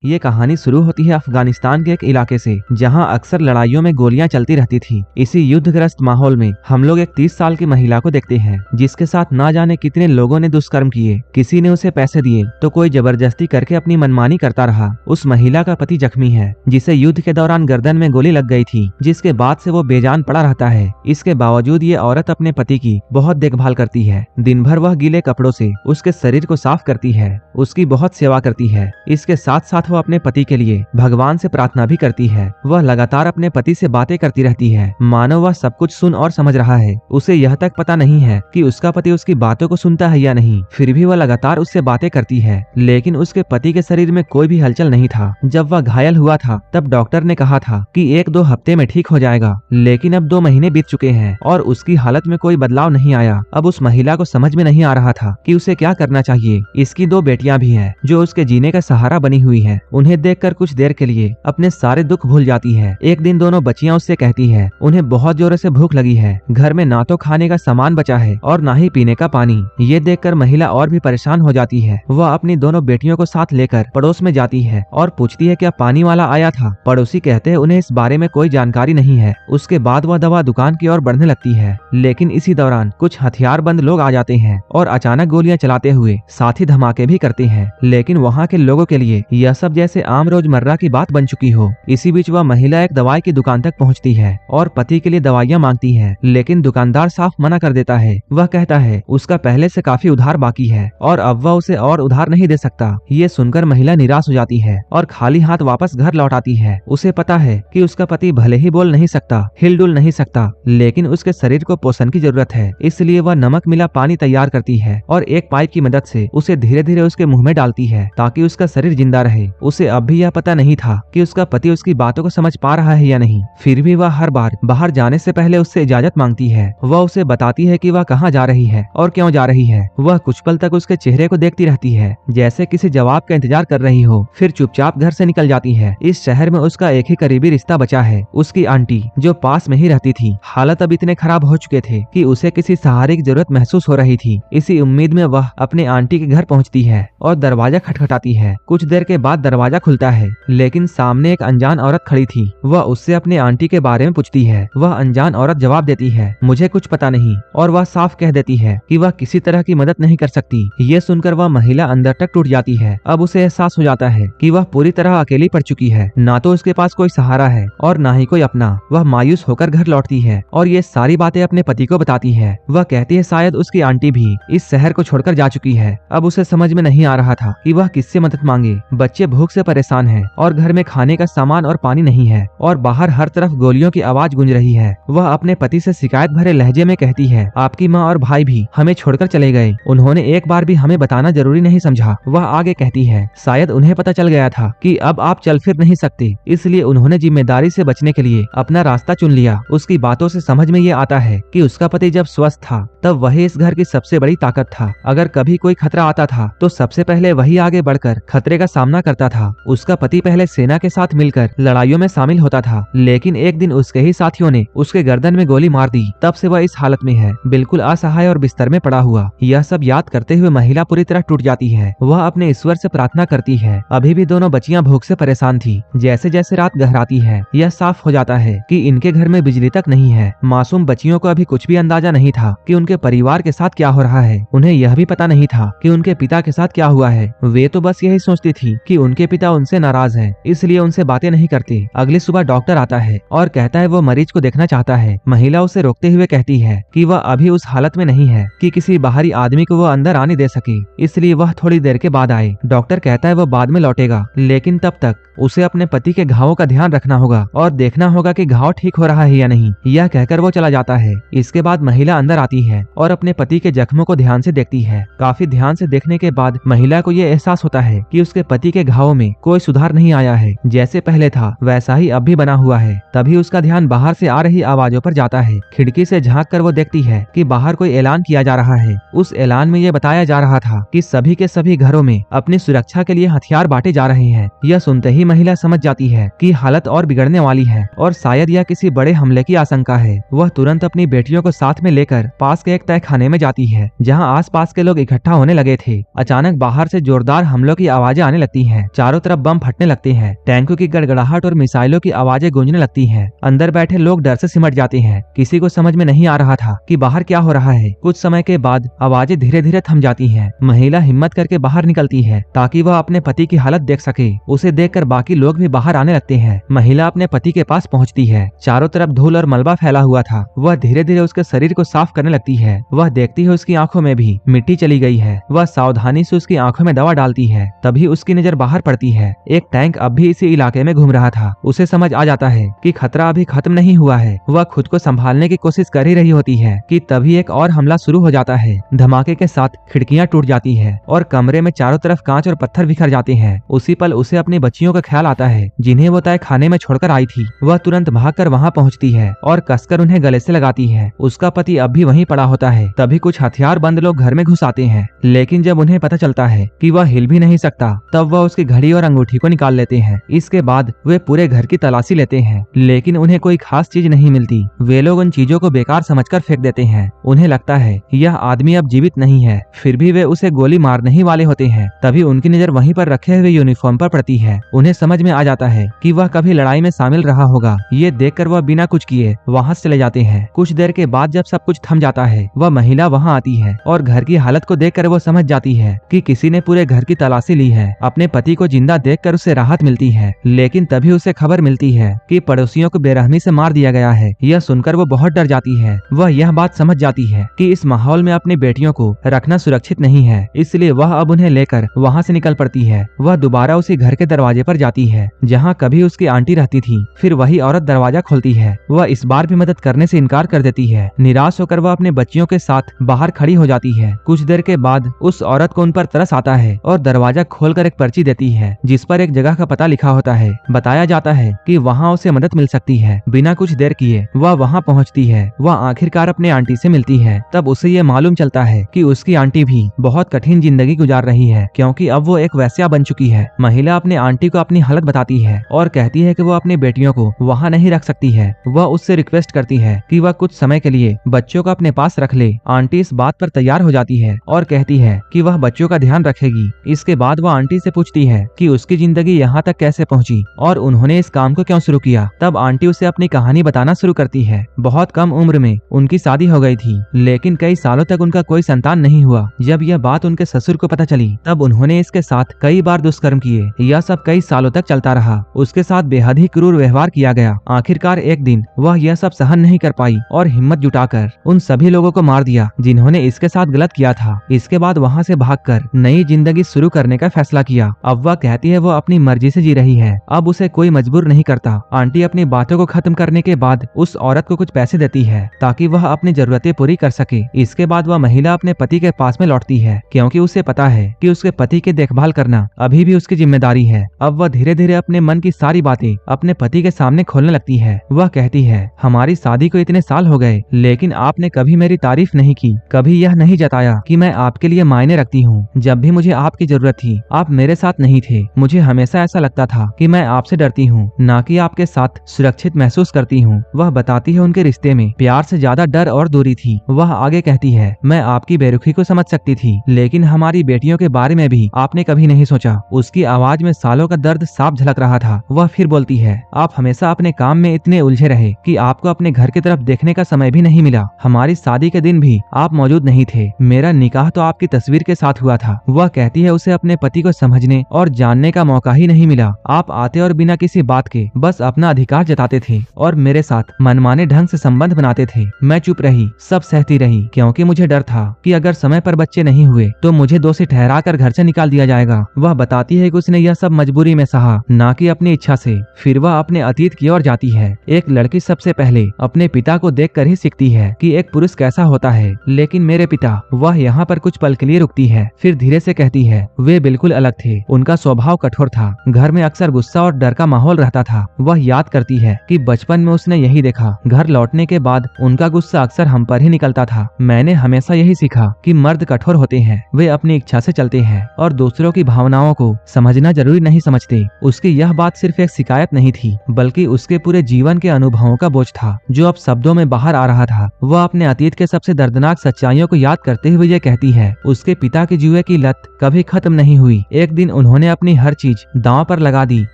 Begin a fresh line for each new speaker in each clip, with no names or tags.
ये कहानी शुरू होती है अफगानिस्तान के एक इलाके से, जहां अक्सर लड़ाइयों में गोलियां चलती रहती थी। इसी युद्धग्रस्त माहौल में हम लोग एक 30 साल की महिला को देखते हैं, जिसके साथ ना जाने कितने लोगों ने दुष्कर्म किए। किसी ने उसे पैसे दिए तो कोई जबरदस्ती करके अपनी मनमानी करता रहा। उस महिला का पति जख्मी है, जिसे युद्ध के दौरान गर्दन में गोली लग गई थी, जिसके बाद से वो बेजान पड़ा रहता है। इसके बावजूद ये औरत अपने पति की बहुत देखभाल करती है। दिन भर वह गीले कपड़ों से उसके शरीर को साफ करती है, उसकी बहुत सेवा करती है। इसके साथ साथ वह अपने पति के लिए भगवान से प्रार्थना भी करती है। वह लगातार अपने पति से बातें करती रहती है, मानो वह सब कुछ सुन और समझ रहा है। उसे यह तक पता नहीं है कि उसका पति उसकी बातों को सुनता है या नहीं, फिर भी वह लगातार उससे बातें करती है। लेकिन उसके पति के शरीर में कोई भी हलचल नहीं था। जब वह घायल हुआ था तब डॉक्टर ने कहा था कि 1-2 हफ्ते में ठीक हो जाएगा, लेकिन अब 2 महीने बीत चुके हैं और उसकी हालत में कोई बदलाव नहीं आया। अब उस महिला को समझ में नहीं आ रहा था कि उसे क्या करना चाहिए। इसकी 2 बेटियां भी हैं जो उसके जीने का सहारा बनी हुई हैं। उन्हें देखकर कुछ देर के लिए अपने सारे दुख भूल जाती है। एक दिन दोनों बच्चियां उससे कहती है उन्हें बहुत जोरों से भूख लगी है, घर में ना तो खाने का सामान बचा है और ना ही पीने का पानी। ये देखकर महिला और भी परेशान हो जाती है। वह अपनी दोनों बेटियों को साथ लेकर पड़ोस में जाती है और पूछती है क्या पानी वाला आया था। पड़ोसी कहते हैं उन्हें इस बारे में कोई जानकारी नहीं है। उसके बाद वह दवा दुकान की ओर बढ़ने लगती है, लेकिन इसी दौरान कुछ हथियारबंद लोग आ जाते हैं और अचानक गोलियां चलाते हुए साथ ही धमाके भी करते हैं। लेकिन वहाँ के लोगों के लिए यह सब जैसे आम रोजमर्रा की बात बन चुकी हो। इसी बीच वह महिला एक दवाई की दुकान तक पहुँचती है और पति के लिए दवाइयाँ मांगती है, लेकिन दुकानदार साफ मना कर देता है। वह कहता है उसका पहले से काफी उधार बाकी है और अब वह उसे और उधार नहीं दे सकता। ये सुनकर महिला निराश हो जाती है और खाली हाथ वापस घर लौट आती है। उसे पता है कि उसका पति भले ही बोल नहीं सकता, हिलडुल नहीं सकता, लेकिन उसके शरीर को पोषण की जरूरत है। इसलिए वह नमक मिला पानी तैयार करती है और एक पाइप की मदद से उसे धीरे धीरे उसके मुंह में डालती है ताकि उसका शरीर जिंदा रहे। उसे अब भी यह पता नहीं था कि उसका पति उसकी बातों को समझ पा रहा है या नहीं। फिर भी वह हर बार बाहर जाने से पहले उससे इजाजत मांगती है। वह उसे बताती है कि वह कहाँ जा रही है और क्यों जा रही है। वह कुछ पल तक उसके चेहरे को देखती रहती है, जैसे किसी जवाब का इंतजार कर रही हो, फिर चुपचाप घर से निकल जाती है। इस शहर में उसका एक ही करीबी रिश्ता बचा है, उसकी आंटी, जो पास में ही रहती थी। हालत अब इतने खराब हो चुके थे कि उसे किसी सहारे की जरूरत महसूस हो रही थी। इसी उम्मीद में वह अपने आंटी के घर पहुंचती है और दरवाजा खटखटाती है। कुछ देर के बाद दरवाजा खुलता है, लेकिन सामने एक अनजान औरत खड़ी थी। वह उससे अपने आंटी के बारे में पूछती है। वह अनजान औरत जवाब देती है मुझे कुछ पता नहीं, और वह साफ कह देती है कि वह किसी तरह की मदद नहीं कर सकती। ये सुनकर वह महिला अंदर तक टूट जाती है। अब उसे एहसास हो जाता है कि वह पूरी तरह अकेली पड़ चुकी है। ना तो उसके पास कोई सहारा है और ना ही कोई अपना। वह मायूस होकर घर लौटती है और ये सारी बातें अपने पति को बताती है। वह कहती है शायद उसकी आंटी भी इस शहर को छोड़कर जा चुकी है। अब उसे समझ में नहीं आ रहा था कि वह किससे मदद मांगे। बच्चे भूख से परेशान हैं और घर में खाने का सामान और पानी नहीं है और बाहर हर तरफ गोलियों की आवाज गूंज रही है। वह अपने पति से शिकायत भरे लहजे में कहती है आपकी माँ और भाई भी हमें छोड़कर चले गए, उन्होंने एक बार भी हमें बताना जरूरी नहीं समझा। वह आगे कहती है शायद उन्हें पता चल गया था कि अब आप चल फिर नहीं सकते, इसलिए उन्होंने जिम्मेदारी से बचने के लिए अपना रास्ता चुन लिया। उसकी बातों से समझ में ये आता है कि उसका पति जब स्वस्थ था तब वही इस घर की सबसे बड़ी ताकत था। अगर कभी कोई खतरा आता था तो सबसे पहले वही आगे बढ़कर खतरे का सामना करता था। उसका पति पहले सेना के साथ मिलकर लड़ाइयों में शामिल होता था, लेकिन एक दिन उसके ही साथियों ने उसके गर्दन में गोली मार दी। तब से वह इस हालत में है, बिल्कुल असहाय और बिस्तर में पड़ा हुआ। यह सब याद करते हुए महिला पूरी तरह टूट जाती है। वह अपने ईश्वर से प्रार्थना करती है। अभी भी दोनों बच्चियां भूख से परेशान थी। जैसे जैसे रात गहराती है यह साफ हो जाता है कि इनके घर में बिजली तक नहीं है। मासूम बच्चियों को अभी कुछ भी अंदाजा नहीं था कि उनके परिवार के साथ क्या हो रहा है। उन्हें यह भी पता नहीं था कि उनके पिता के साथ क्या हुआ है। वे तो बस यही सोचती थी कि उनके पिता उनसे नाराज है, इसलिए उनसे बातें नहीं करते। अगली सुबह डॉक्टर आता है और कहता है वो मरीज को देखना चाहता है। महिला उसे रोकते हुए कहती है कि वह अभी उस हालत में नहीं है कि किसी बाहरी आदमी को वो अंदर आने दे सके, इसलिए वह थोड़ी देर के बाद आए। डॉक्टर कहता है वो बाद में लौटेगा, लेकिन तब तक उसे अपने पति के घावों का ध्यान रखना होगा और देखना होगा कि घाव ठीक हो रहा है या नहीं। यह कहकर वो चला जाता है। इसके बाद महिला अंदर आती है और अपने पति के जख्मों को ध्यान से देखती है। काफी ध्यान से देखने के बाद महिला को ये एहसास होता है कि उसके पति के घावों में कोई सुधार नहीं आया है। जैसे पहले था वैसा ही अब भी बना हुआ है। तभी उसका ध्यान बाहर से आ रही आवाजों पर जाता है। खिड़की से झांक कर वो देखती है कि बाहर कोई ऐलान किया जा रहा है। उस ऐलान में ये बताया जा रहा था कि सभी के सभी घरों में अपनी सुरक्षा के लिए हथियार बांटे जा रहे हैं। यह सुनते ही महिला समझ जाती है कि हालत और बिगड़ने वाली है और शायद यह किसी बड़े हमले की आशंका है। वह तुरंत अपनी बेटियों को साथ में लेकर पास के एक तहखाने में जाती है, जहां आसपास के लोग इकट्ठा होने लगे थे। अचानक बाहर से जोरदार हमलों की आवाजें आने लगती हैं। चारों तरफ बम फटने लगते हैं, टैंकों की गड़गड़ाहट और मिसाइलों की आवाजें गूंजने लगती हैं। अंदर बैठे लोग डर से सिमट जाते हैं। किसी को समझ में नहीं आ रहा था कि बाहर क्या हो रहा है। कुछ समय के बाद आवाजें धीरे धीरे थम जाती हैं। महिला हिम्मत करके बाहर निकलती है ताकि वह अपने पति की हालत देख सके। उसे देखकर बाकी लोग भी बाहर आने लगते हैं। महिला अपने पति के पास पहुंचती है। चारों तरफ धूल और मलबा फैला हुआ था। वह धीरे धीरे उसके शरीर को साफ करने लगती है। वह देखती है उसकी आंखों में भी मिट्टी चली गई है। वह सावधानी से उसकी आंखों में दवा डालती है। तभी उसकी नजर बाहर पड़ती है। एक टैंक अब भी इसी इलाके में घूम रहा था। उसे समझ आ जाता है कि खतरा अभी खत्म नहीं हुआ है। वह खुद को संभालने की कोशिश कर ही रही होती है कि तभी एक और हमला शुरू हो जाता है। धमाके के साथ खिड़कियां टूट जाती है और कमरे में चारों तरफ कांच और पत्थर बिखर जाते हैं। उसी पल उसे अपनी बच्चियों का ख्याल आता है जिन्हें वो तय खाने में छोड़कर आई थी। वह तुरंत भागकर वहां पहुंचती है और कसकर उन्हें गले से लगाती है। उसका पति अब भी वहीं पड़ा होता है। तभी कुछ हथियार बंद लोग घर में घुस आते हैं, लेकिन जब उन्हें पता चलता है कि वह हिल भी नहीं सकता, तब वह उसकी घड़ी और अंगूठी को निकाल लेते हैं। इसके बाद वे पूरे घर की तलाशी लेते हैं, लेकिन उन्हें कोई खास चीज नहीं मिलती। वे लोग उन चीजों को बेकार समझकर फेंक देते हैं। उन्हें लगता है यह आदमी अब जीवित नहीं है, फिर भी वे उसे गोली मारने ही वाले होते हैं। तभी उनकी नजर वहीं पर रखे हुए यूनिफॉर्म पर पड़ती है। उन्हें समझ में आ जाता है कि वह कभी लड़ाई में शामिल रहा होगा। ये देखकर वह बिना कुछ किए वहां से चले जाते हैं। कुछ देर के बाद जब सब कुछ थम जाता है, वह महिला वहां आती है और घर की हालत को देखकर वो समझ जाती है कि किसी ने पूरे घर की तलाशी ली है। अपने पति को जिंदा देखकर उसे राहत मिलती है, लेकिन तभी उसे खबर मिलती है कि पड़ोसियों को बेरहमी से मार दिया गया है। यह सुनकर वो बहुत डर जाती है। वह यह बात समझ जाती है कि इस माहौल में अपनी बेटियों को रखना सुरक्षित नहीं है, इसलिए वह अब उन्हें लेकर वहां से निकल पड़ती है। वह दोबारा उसी घर के दरवाजे पर जाती है जहाँ कभी उसकी आंटी रहती थी। फिर वही औरत दरवाजा खोलती है। वह इस बार भी मदद करने से इनकार कर देती है। निराश होकर वह अपने बच्चियों के साथ बाहर खड़ी हो जाती है। कुछ देर के बाद उस औरत को उन पर तरस आता है और दरवाजा खोलकर एक पर्ची देती है जिस पर एक जगह का पता लिखा होता है। बताया जाता है कि वहाँ उसे मदद मिल सकती है। बिना कुछ देर किए वह वहाँ पहुँचती है। वह आखिरकार अपने आंटी से मिलती है। तब उसे ये मालूम चलता है कि उसकी आंटी भी बहुत कठिन जिंदगी गुजार रही है, क्योंकि अब वो एक वैश्या बन चुकी है। महिला अपने आंटी को अपनी हालत बताती है और कहती है कि वो अपनी बेटियों को वहाँ नहीं रख सकती है। वह उससे रिक्वेस्ट करती है कि वह कुछ समय के लिए बच्चों को अपने पास रख ले। आंटी इस बात पर तैयार हो जाती है और कहती है कि वह बच्चों का ध्यान रखेगी। इसके बाद वह आंटी से पूछती है कि उसकी जिंदगी यहाँ तक कैसे पहुँची और उन्होंने इस काम को क्यों शुरू किया। तब आंटी उसे अपनी कहानी बताना शुरू करती है। बहुत कम उम्र में उनकी शादी हो गई थी, लेकिन कई सालों तक उनका कोई संतान नहीं हुआ। जब यह बात उनके ससुर को पता चली, तब उन्होंने इसके साथ कई बार दुष्कर्म किए। यह सब कई सालों तक चलता रहा। उसके साथ बेहद ही क्रूर व्यवहार किया गया। आखिरकार एक दिन वह यह सब सहन नहीं कर पाई और हिम्मत जुटाकर उन सभी लोगों को मार दिया जिन्होंने इसके साथ गलत किया था। इसके बाद वहाँ से भागकर नई जिंदगी शुरू करने का फैसला किया। अब वह कहती है वो अपनी मर्जी से जी रही है, अब उसे कोई मजबूर नहीं करता। आंटी अपनी बातों को खत्म करने के बाद उस औरत को कुछ पैसे देती है ताकि वह अपनी जरूरतें पूरी कर सके। इसके बाद वह महिला अपने पति के पास में लौटती है, क्योंकि उसे पता है कि उसके पति की देखभाल करना अभी भी उसकी जिम्मेदारी है। अब वह धीरे धीरे अपने मन की सारी बातें अपने पति के सामने खोलने लगती है। वह कहती है, हमारी शादी को इतने साल हो गए, लेकिन आपने कभी मेरी तारीफ नहीं की, कभी यह नहीं जताया कि मैं आपके लिए मायने रखती हूँ। जब भी मुझे आपकी जरूरत थी, आप मेरे साथ नहीं थे। मुझे हमेशा ऐसा लगता था कि मैं आपसे डरती हूँ, ना कि आपके साथ सुरक्षित महसूस करती हूँ। वह बताती है उनके रिश्ते में प्यार से ज्यादा डर और दूरी थी। वह आगे कहती है, मैं आपकी बेरुखी को समझ सकती थी, लेकिन हमारी बेटियों के बारे में भी आपने कभी नहीं सोचा। उसकी आवाज में सालों का दर्द साफ झलक रहा था। वह फिर बोलती है, आप हमेशा अपने काम में इतने उलझे रहे कि आपको अपने घर की तरफ देखने का समय भी नहीं मिला। हमारी शादी के दिन भी आप मौजूद नहीं थे। मेरा निकाह तो आपकी तस्वीर के साथ हुआ था। वह कहती है उसे अपने पति को समझने और जानने का मौका ही नहीं मिला। आप आते और बिना किसी बात के बस अपना अधिकार जताते थे और मेरे साथ मनमाने ढंग से संबंध बनाते थे। मैं चुप रही, सब सहती रही, क्योंकि मुझे डर था कि अगर समय पर बच्चे नहीं हुए तो मुझे दोषी ठहरा कर घर से निकाल दिया जाएगा। वह बताती है कि उसने यह सब मजबूरी में सहा, ना कि अपनी इच्छा से। फिर वह अपने अतीत की ओर जाती है। एक लड़की सबसे पहले अपने पिता को देखकर ही सीखती है कि एक पुरुष कैसा होता है, लेकिन मेरे पिता, वह यहाँ पर कुछ पल के लिए रुकती है, फिर धीरे से कहती है, वे बिल्कुल अलग थे। उनका स्वभाव कठोर था। घर में अक्सर गुस्सा और डर का माहौल रहता था। वह याद करती है कि बचपन में उसने यही देखा। घर लौटने के बाद उनका गुस्सा अक्सर हम पर ही निकलता था। मैंने हमेशा यही सीखा कि मर्द कठोर होते हैं, वे अपनी इच्छा से चलते हैं और दूसरों की भावनाओं को समझना जरूरी नहीं समझते। उसकी यह बात सिर्फ एक शिकायत नहीं थी, बल्कि उसके पूरे जीवन के अनुभवों का बोझ था जो अब शब्दों में बाहर आ रहा था। वह अपने अतीत के सबसे दर्दनाक सच्चाइयों को याद करते हुए ये कहती है, उसके पिता के जुए की लत कभी खत्म नहीं हुई। एक दिन उन्होंने उन्होंने अपनी हर चीज दांव पर लगा दी,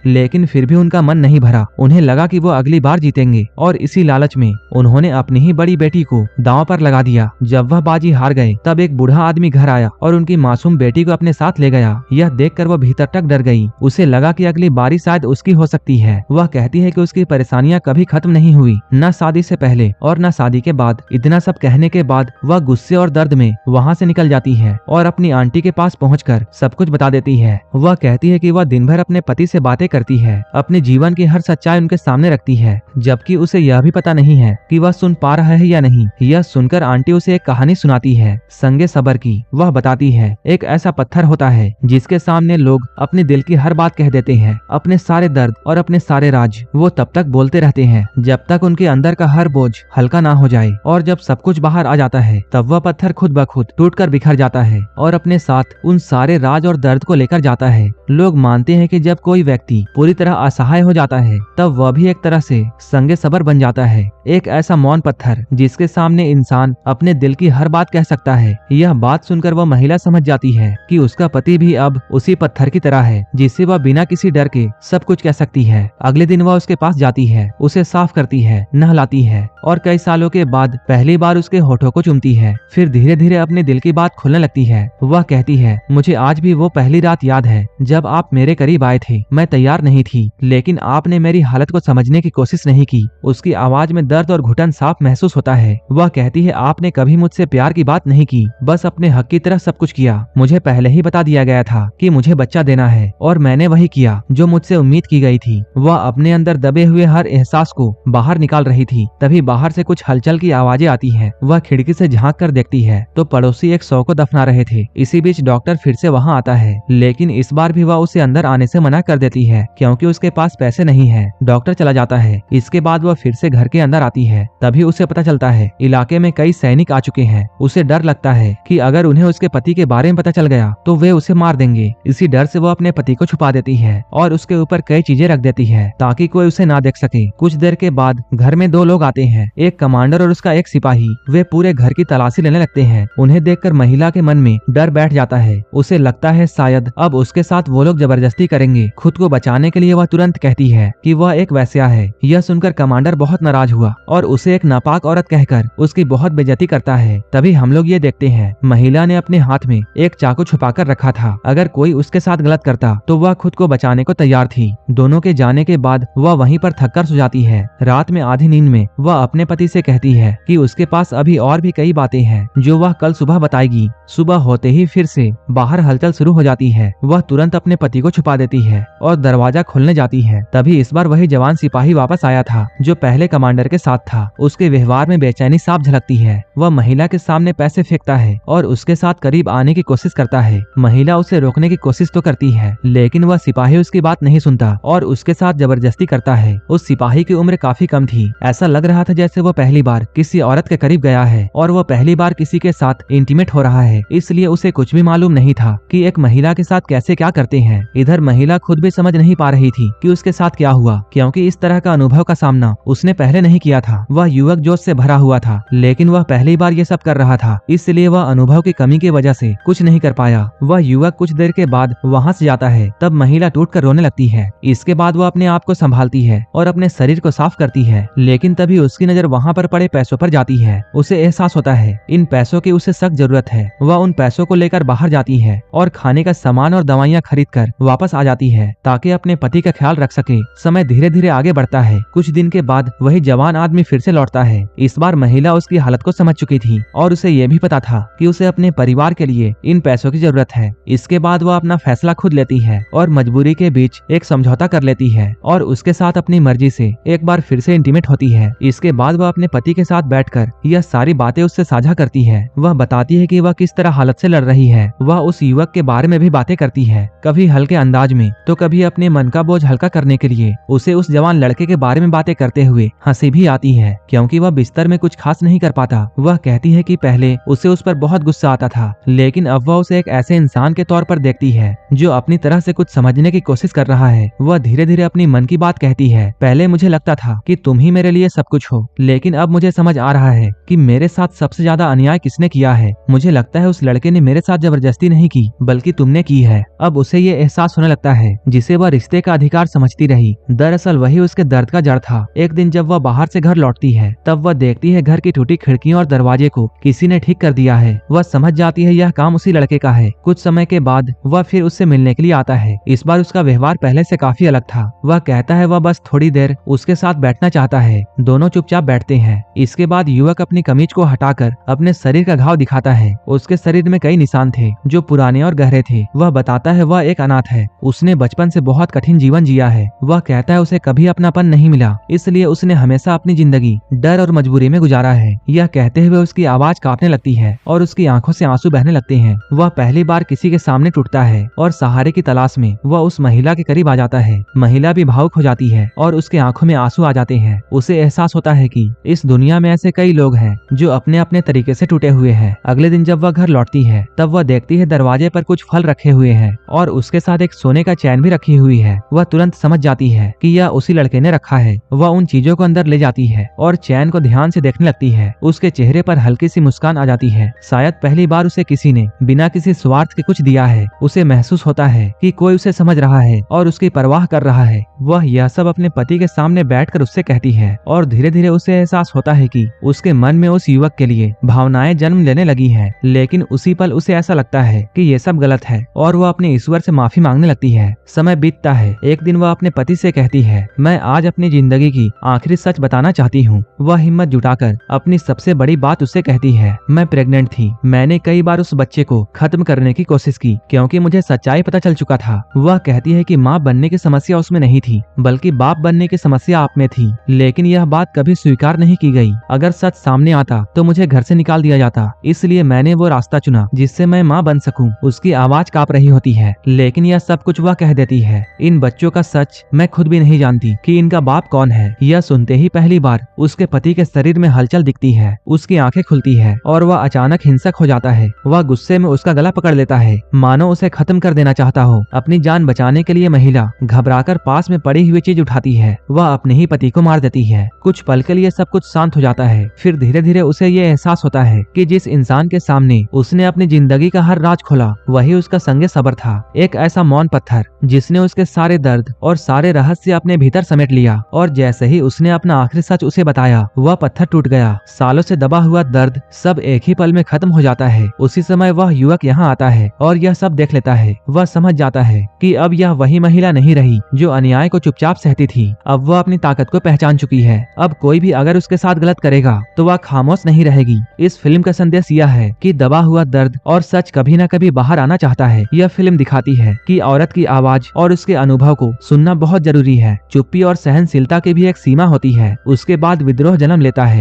लेकिन फिर भी उनका मन नहीं भरा। उन्हें लगा कि वो अगली बार जीतेंगे और इसी लालच में उन्होंने अपनी ही बड़ी बेटी को दांव पर लगा दिया। जब वह बाजी हार गए तब एक बूढ़ा आदमी घर आया और उनकी मासूम बेटी को अपने साथ ले गया। यह देखकर वह भीतर तक डर गई। उसे लगा कि अगली बारी शायद उसकी हो सकती है। वह कहती है कि उसकी परेशानियां कभी खत्म नहीं हुई, न शादी से पहले और न शादी के बाद। इतना सब कहने के बाद वह गुस्से और दर्द में वहाँ से निकल जाती है और अपनी आंटी के पास पहुंचकर सब कुछ बता देती है। वह कहती है कि वह दिन भर अपने पति से बातें करती है, अपने जीवन की हर सच्चाई उनके सामने रखती है, जबकि उसे यह भी पता नहीं है कि वह सुन पा रहा है या नहीं। यह सुनकर आंटी उसे एक कहानी सुनाती है संगे सबर की। वह बताती है एक ऐसा पत्थर होता है जिसके सामने लोग अपने दिल की हर बात कह देते हैं, अपने सारे दर्द और अपने सारे राज। वो तब तक बोलते रहते हैं जब तक उनके अंदर का हर बोझ हल्का ना हो जाए, और जब सब कुछ बाहर आ जाता है तब वह पत्थर खुद ब खुद टूटकर बिखर जाता है और अपने साथ उन सारे राज और दर्द को लेकर जाता है। लोग मानते हैं कि जब कोई व्यक्ति पूरी तरह असहाय हो जाता है तब वह भी एक तरह से संगे सबर बन जाता है, एक ऐसा मौन पत्थर जिसके सामने इंसान अपने दिल की हर बात कह सकता है। यह बात सुनकर वह महिला समझ जाती है कि उसका पति भी अब उसी पत्थर की तरह है जिससे वह बिना किसी डर के सब कुछ कह सकती है। अगले दिन वह उसके पास जाती है, उसे साफ करती है, नहलाती है और कई सालों के बाद पहली बार उसके होठों को चूमती है। फिर धीरे धीरे अपने दिल की बात खुलने लगती है। वह कहती है मुझे आज भी वो पहली रात याद है जब आप मेरे करीब आए थे। मैं तैयार नहीं थी, लेकिन आपने मेरी हालत को समझने की कोशिश नहीं की। उसकी आवाज में दर्द और घुटन साफ महसूस होता है। वह कहती है आपने कभी मुझसे प्यार की बात नहीं की, बस अपने हक की तरह सब कुछ किया। मुझे पहले ही बता दिया गया था कि मुझे बच्चा देना है और मैंने वही किया जो मुझसे उम्मीद की गई थी। वह अपने अंदर दबे हुए हर एहसास को बाहर निकाल रही थी। तभी बाहर से कुछ हलचल की आवाजें आती है। वह खिड़की से झांक कर देखती है तो पड़ोसी एक शव को दफना रहे थे। इसी बीच डॉक्टर फिर से वहाँ आता है, लेकिन इस बार भी वह उसे अंदर आने से मना कर देती है क्योंकि उसके पास पैसे नहीं है। डॉक्टर चला जाता है। इसके बाद वह फिर से घर के अंदर आती है। तभी उसे पता चलता है इलाके में कई सैनिक आ चुके हैं। उसे डर लगता है कि अगर उन्हें उसके पति के बारे में पता चल गया तो वे उसे मार देंगे। इसी डर से वो अपने पति को छुपा देती है और उसके ऊपर कई चीजें रख देती है ताकि कोई उसे ना देख सके। कुछ देर के बाद घर में दो लोग आते हैं, एक कमांडर और उसका एक सिपाही। वे पूरे घर की तलाशी लेने लगते हैं। उन्हें देखकर महिला के मन में डर बैठ जाता है। उसे लगता है शायद अब उसके साथ वो लोग जबरदस्ती करेंगे। खुद को बचाने के लिए वह तुरंत कहती है कि वह एक वेश्या है। यह सुनकर कमांडर बहुत नाराज हुआ और उसे एक नापाक औरत कहकर उसकी बहुत बेइज्जती करता है। तभी हम लोग ये देखते हैं महिला ने अपने हाथ में एक चाकू छुपाकर रखा था। अगर कोई उसके साथ गलत करता तो वह खुद को बचाने को तैयार थी। दोनों के जाने के बाद वह वहीं पर थककर सो जाती है। रात में आधी नींद में वह अपने पति से कहती है कि उसके पास अभी और भी कई बातें हैं जो वह कल सुबह बताएगी। सुबह होते ही फिर से बाहर हलचल शुरू हो जाती है। वह तुरंत अपने पति को छुपा देती है और दरवाजा खोलने जाती है। तभी इस बार वही जवान सिपाही वापस आया था जो पहले कमांडर के साथ था। उसके व्यवहार में बेचैनी साफ झलकती है। वह महिला के सामने पैसे फेंकता है और उसके साथ करीब आने की कोशिश करता है। महिला उसे रोकने की कोशिश तो करती है, लेकिन वह सिपाही उसकी बात नहीं सुनता और उसके साथ जबरदस्ती करता है। उस सिपाही की उम्र काफी कम थी। ऐसा लग रहा था जैसे वो पहली बार किसी औरत के करीब गया है और वो पहली बार किसी के साथ इंटीमेट हो रहा है, इसलिए उसे कुछ भी मालूम नहीं था कि एक महिला के साथ कैसे क्या करते हैं। इधर महिला खुद भी समझ नहीं पा रही थी कि उसके साथ क्या हुआ, क्योंकि इस तरह का अनुभव का सामना उसने पहले नहीं किया था। वह युवक जोश से भरा हुआ था, लेकिन वह पहली बार ये सब कर रहा था, इसलिए वह अनुभव की कमी की वजह से कुछ नहीं कर पाया। वह युवक कुछ देर के बाद वहाँ से जाता है। तब महिला टूटकर रोने लगती है। इसके बाद वह अपने आप को संभालती है और अपने शरीर को साफ करती है, लेकिन तभी उसकी नजर वहाँ पर पड़े पैसों पर जाती है। उसे एहसास होता है इन पैसों की उसे सख्त जरूरत है। वह उन पैसों को लेकर बाहर जाती है और खाने का सामान और दवाइयाँ खरीद कर वापस आ जाती है ताकि अपने पति का ख्याल रख सके। समय धीरे धीरे आगे बढ़ता है। कुछ दिन के बाद वही जवान आदमी फिर से लौटता है। इस बार महिला उसकी हालत को समझ चुकी थी और उसे ये भी पता था कि उसे अपने परिवार के लिए इन पैसों की जरूरत है। इसके बाद वह अपना फैसला खुद लेती है और मजबूरी के बीच एक समझौता कर लेती है और उसके साथ अपनी मर्जी से एक बार फिर से इंटीमेट होती है। इसके बाद वह अपने पति के साथ बैठकर यह सारी बातें उससे साझा करती है। वह बताती है कि वह किस तरह हालत से लड़ रही है। वह उस युवक के बारे में भी बातें करती है, कभी हल्के अंदाज में तो कभी अपने मन का बोझ हल्का करने के लिए उसे उस जवान लड़के के बारे में बातें करते हुए हंसी भी आती है क्योंकि वह बिस्तर में कुछ खास नहीं कर पाता। वह कहती है कि पहले उसे उस पर बहुत गुस्सा आता था, लेकिन अब वह उसे एक ऐसे इंसान के तौर पर देखती है जो अपनी तरह से कुछ समझने की कोशिश कर रहा है। वह धीरे धीरे अपनी मन की बात कहती है, पहले मुझे लगता था कि तुम ही मेरे लिए सब कुछ हो, लेकिन अब मुझे समझ आ रहा है कि मेरे साथ सबसे ज्यादा अन्याय किसने किया है। मुझे लगता है उस लड़के ने मेरे साथ जबरदस्ती नहीं की, बल्कि तुमने की है। अब उसे ये एहसास होने लगता है जिसे वह रिश्ते का अधिकार समझती रही, दरअसल वही उसके दर्द का जड़ था। एक दिन जब वह बाहर से घर लौटती है, तब वह देखती है घर की टूटी खिड़कियों और दरवाजे को किसी ने ठीक कर दिया है। वह समझ जाती है यह काम उसी लड़के का है। कुछ समय के बाद वह फिर उससे मिलने के लिए आता है। इस बार उसका व्यवहार पहले से काफी अलग था। वह कहता है वह बस थोड़ी देर उसके साथ बैठना चाहता है। दोनों चुपचाप बैठते हैं। इसके बाद युवक अपनी कमीज को हटाकर अपने शरीर का घाव दिखाता है। उसके शरीर में कई निशान थे जो पुराने और गहरे थे। वह बताता है वह एक अनाथ है, उसने बचपन से बहुत कठिन जीवन जिया है। वह कहता है उसे कभी अपनापन नहीं मिला, इसलिए उसने हमेशा अपनी जिंदगी डर और मजबूरी में गुजारा है। यह कहते हुए उसकी आवाज कांपने लगती है और उसकी आंखों से आंसू बहने लगते हैं। वह पहली बार किसी के सामने टूटता है और सहारे की तलाश में वह उस महिला के करीब आ जाता है। महिला भी भावुक हो जाती है और उसके आंखों में आंसू आ जाते हैं। उसे एहसास होता है कि इस दुनिया में ऐसे कई लोग हैं जो अपने अपने तरीके से टूटे हुए हैं। अगले दिन जब वह घर लौटती है, तब वह देखती है दरवाजे पर कुछ फल रखे हुए हैं और उसके साथ एक सोने का चैन भी रखी हुई है। वह तुरंत समझ जाती है कि यह उसी लड़के ने रखा है। वह उन चीजों को अंदर ले जाती है और चैन को ध्यान से देखने लगती है। उसके चेहरे पर हल्की सी मुस्कान आ जाती है। शायद पहली बार उसे किसी ने बिना किसी स्वार्थ के कुछ दिया है। उसे महसूस होता है कि कोई उसे समझ रहा है और उसकी परवाह कर रहा है। वह यह सब अपने पति के सामने बैठकर उससे कहती है और धीरे धीरे उसे एहसास होता है कि उसके मन में उस युवक के लिए भावनाएं जन्म लेने लगी हैं। लेकिन उसी पल उसे ऐसा लगता है कि ये सब गलत है और वह अपने ईश्वर से माफी मांगने लगती है। समय बीतता है। एक दिन वह अपने पति से कहती है, मैं आज अपनी जिंदगी की आखिरी सच बताना चाहती हूँ। वह हिम्मत जुटाकर अपनी सबसे बड़ी बात उससे कहती है, मैं प्रेग्नेंट थी। मैंने कई बार उस बच्चे को खत्म करने की कोशिश की क्योंकि मुझे सच्चाई पता चल चुका था। वह कहती है कि माँ बनने की समस्या उसमें नहीं थी, बल्कि बाप बनने की समस्या आप में थी। लेकिन यह बात कभी स्वीकार नहीं की गई। अगर सच सामने आता तो मुझे घर से निकाल दिया जाता, इसलिए मैंने वो रास्ता चुना जिससे मैं माँ बन सकूं। उसकी आवाज कांप रही होती है, लेकिन यह सब कुछ वह कह देती है। इन बच्चों का सच मैं खुद भी नहीं जानती कि इनका बाप कौन है। यह सुनते ही पहली बार उसके पति के शरीर में हलचल दिखती है। उसकी आंखें खुलती है और वह अचानक हिंसक हो जाता है। वह गुस्से में उसका गला पकड़ लेता है, मानो उसे खत्म कर देना चाहता हो। अपनी जान बचाने के लिए महिला घबराकर पास में पड़ी हुई चीज उठाती है। वह अपने ही पति को मार देती है। कुछ पल के लिए सब कुछ शांत हो जाता है। फिर धीरे धीरे उसे ये एहसास होता है कि जिस इंसान के सामने उसने अपनी जिंदगी का हर राज खोला, वही उसका संगे सबर था। एक ऐसा मौन पत्थर जिसने उसके सारे दर्द और सारे रहस्य अपने भीतर समेट लिया। और जैसे ही उसने अपना आखिरी सच उसे बताया, वह पत्थर टूट गया। सालों से दबा हुआ दर्द सब एक ही पल में खत्म हो जाता है। उसी समय वह युवक यहाँ आता है और यह सब देख लेता है। वह समझ जाता है कि अब यह वही महिला नहीं रही जो अन्याय को चुपचाप सहती थी। अब वह अपनी ताकत को पहचान चुकी है। अब कोई भी अगर उसके साथ गलत करेगा तो वह खामोश नहीं रहेगी। इस फिल्म का संदेश यह है कि दबा हुआ दर्द और सच कभी न कभी बाहर आना चाहता है। यह फिल्म दिखाती है कि औरत की आवाज और उसके अनुभव को सुनना बहुत जरूरी है। चुप्पी और सहनशीलता की भी एक सीमा होती है, उसके बाद विद्रोह जन्म लेता है।